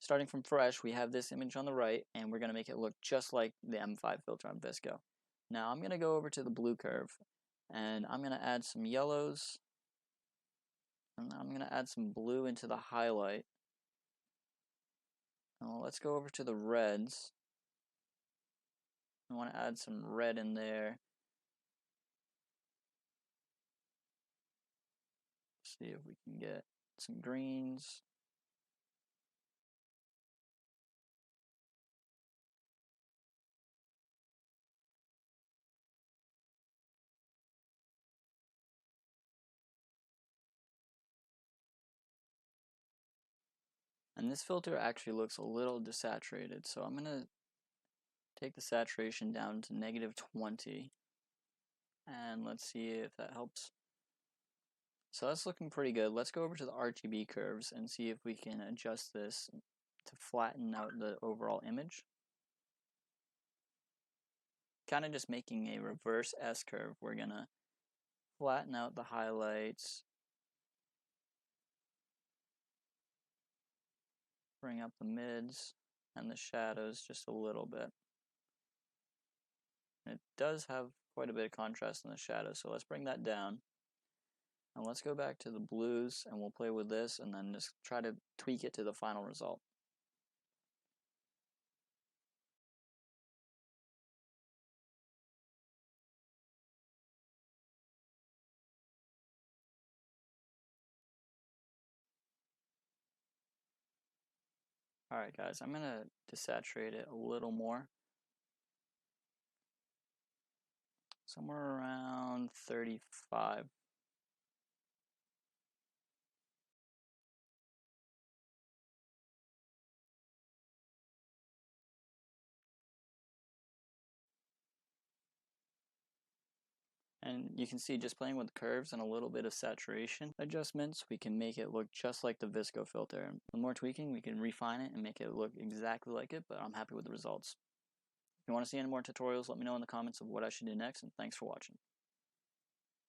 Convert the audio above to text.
starting from fresh, we have this image on the right, and we're going to make it look just like the M5 filter on VSCO. Now I'm going to go over to the blue curve, and I'm going to add some yellows, and I'm going to add some blue into the highlight. Now let's go over to the reds. I want to add some red in there. See if we can get some greens. And this filter actually looks a little desaturated, so I'm going to take the saturation down to -20, and let's see if that helps. So that's looking pretty good. Let's go over to the RGB curves and see if we can adjust this to flatten out the overall image. Kind of just making a reverse S curve. We're going to flatten out the highlights, bring up the mids and the shadows just a little bit. It does have quite a bit of contrast in the shadows, so let's bring that down. And let's go back to the blues, and we'll play with this and then just try to tweak it to the final result. Alright guys, I'm going to desaturate it a little more. Somewhere around 35. And you can see, just playing with the curves and a little bit of saturation adjustments, we can make it look just like the VSCO filter. And the more tweaking, we can refine it and make it look exactly like it, but I'm happy with the results. If you want to see any more tutorials, let me know in the comments of what I should do next, and thanks for watching.